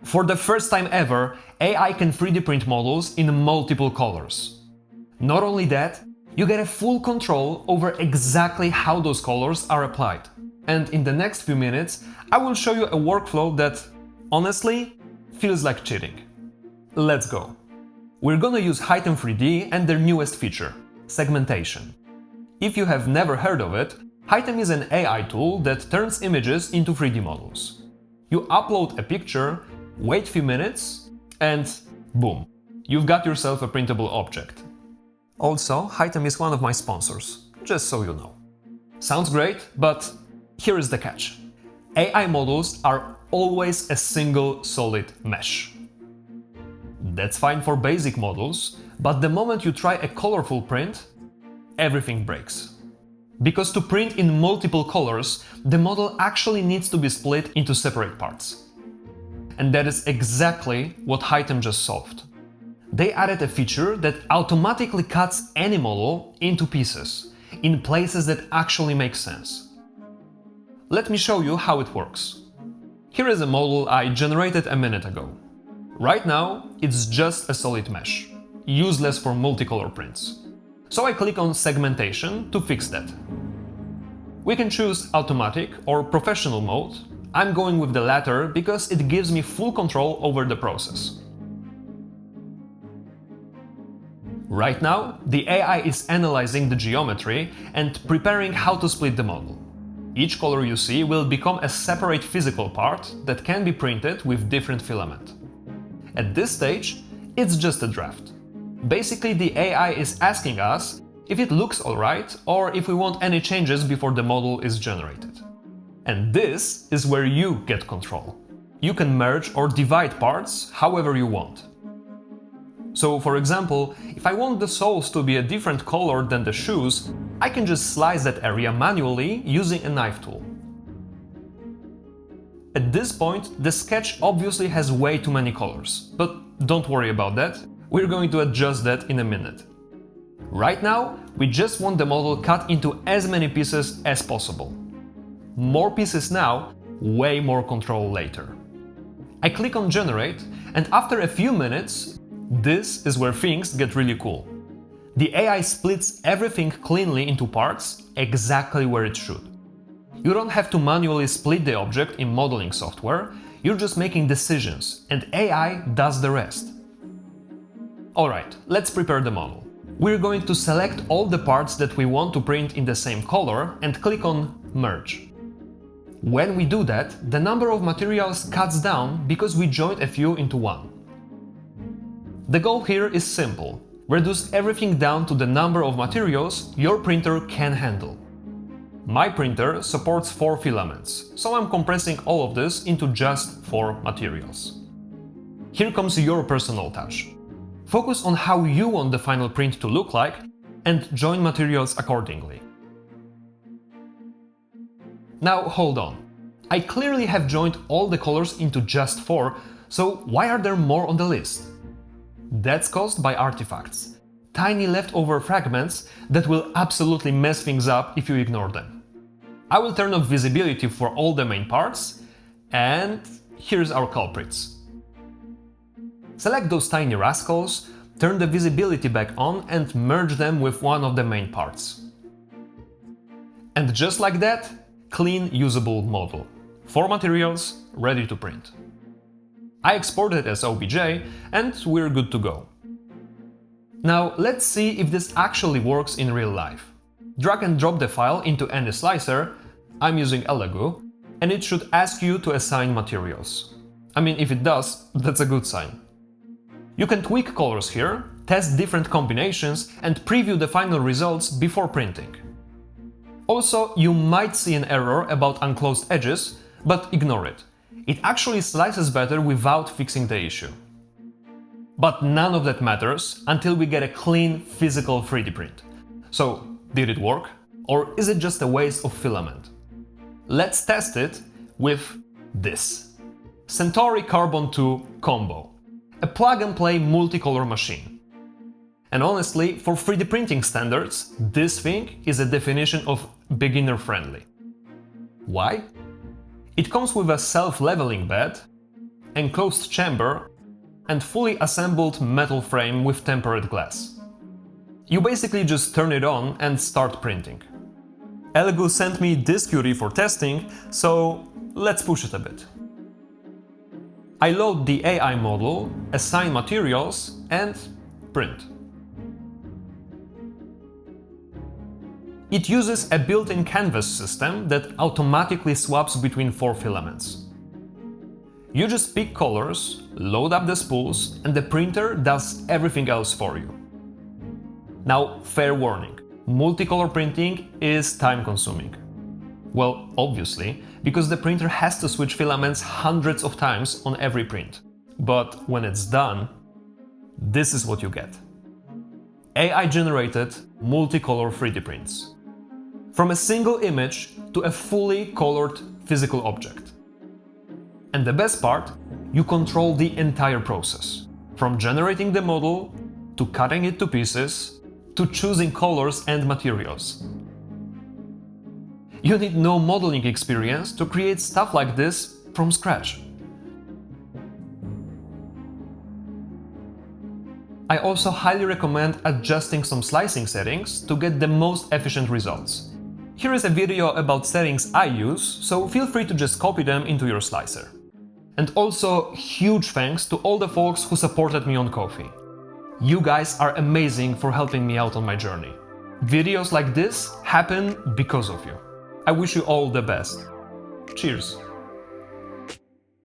For the first time ever, AI can 3D print models in multiple colors. Not only that, you get a full control over exactly how those colors are applied. And in the next few minutes, I will show you a workflow that, honestly, feels like cheating. Let's go. We're gonna use Hitem 3D and their newest feature, segmentation. If you have never heard of it, Hitem is an AI tool that turns images into 3D models. You upload a picture, wait a few minutes, and boom, you've got yourself a printable object. Also, Hitem is one of my sponsors, just so you know. Sounds great, but here is the catch. AI models are always a single solid mesh. That's fine for basic models, but the moment you try a colorful print, everything breaks. Because to print in multiple colors, the model actually needs to be split into separate parts. And that is exactly what Hitem just solved. They added a feature that automatically cuts any model into pieces, in places that actually make sense. Let me show you how it works. Here is a model I generated a minute ago. Right now, it's just a solid mesh, useless for multicolor prints. So I click on segmentation to fix that. We can choose automatic or professional mode. I'm going with the latter because it gives me full control over the process. Right now, the AI is analyzing the geometry and preparing how to split the model. Each color you see will become a separate physical part that can be printed with different filament. At this stage, it's just a draft. Basically, the AI is asking us if it looks alright or if we want any changes before the model is generated. And this is where you get control. You can merge or divide parts however you want. So, for example, if I want the soles to be a different color than the shoes, I can just slice that area manually using a knife tool. At this point, the sketch obviously has way too many colors, but don't worry about that, we're going to adjust that in a minute. Right now, we just want the model cut into as many pieces as possible. More pieces now, way more control later. I click on Generate, and after a few minutes, this is where things get really cool. The AI splits everything cleanly into parts, exactly where it should. You don't have to manually split the object in modeling software, you're just making decisions, and AI does the rest. Alright, let's prepare the model. We're going to select all the parts that we want to print in the same color and click on Merge. When we do that, the number of materials cuts down because we joined a few into one. The goal here is simple: reduce everything down to the number of materials your printer can handle. My printer supports 4 filaments, so I'm compressing all of this into just 4 materials. Here comes your personal touch. Focus on how you want the final print to look like and join materials accordingly. Now hold on. I clearly have joined all the colors into just 4, so why are there more on the list? That's caused by artifacts. Tiny leftover fragments that will absolutely mess things up if you ignore them. I will turn off visibility for all the main parts, and here's our culprits. Select those tiny rascals, turn the visibility back on and merge them with one of the main parts. And just like that, clean, usable model. 4 materials, ready to print. I exported as OBJ and we're good to go. Now let's see if this actually works in real life. Drag and drop the file into any slicer, I'm using Elegoo, and it should ask you to assign materials. I mean, if it does, that's a good sign. You can tweak colors here, test different combinations, and preview the final results before printing. Also, you might see an error about unclosed edges, but ignore it. It actually slices better without fixing the issue. But none of that matters until we get a clean physical 3D print. So, did it work? Or is it just a waste of filament? Let's test it with this. Centauri Carbon 2 Combo. A plug-and-play multicolor machine. And honestly, for 3D printing standards, this thing is a definition of beginner-friendly. Why? It comes with a self-leveling bed, enclosed chamber, and fully assembled metal frame with tempered glass. You basically just turn it on and start printing. Elgu sent me this cutie for testing, so let's push it a bit. I load the AI model, assign materials, and print. It uses a built-in canvas system that automatically swaps between 4 filaments. You just pick colors, load up the spools, and the printer does everything else for you. Now, fair warning, multicolor printing is time-consuming. Well, obviously, because the printer has to switch filaments hundreds of times on every print. But when it's done, this is what you get. AI-generated multicolor 3D prints. From a single image to a fully colored physical object. And the best part, you control the entire process. From generating the model, to cutting it to pieces, to choosing colors and materials. You need no modeling experience to create stuff like this from scratch. I also highly recommend adjusting some slicing settings to get the most efficient results. Here is a video about settings I use, so feel free to just copy them into your slicer. And also, huge thanks to all the folks who supported me on Ko-fi. You guys are amazing for helping me out on my journey. Videos like this happen because of you. I wish you all the best. Cheers!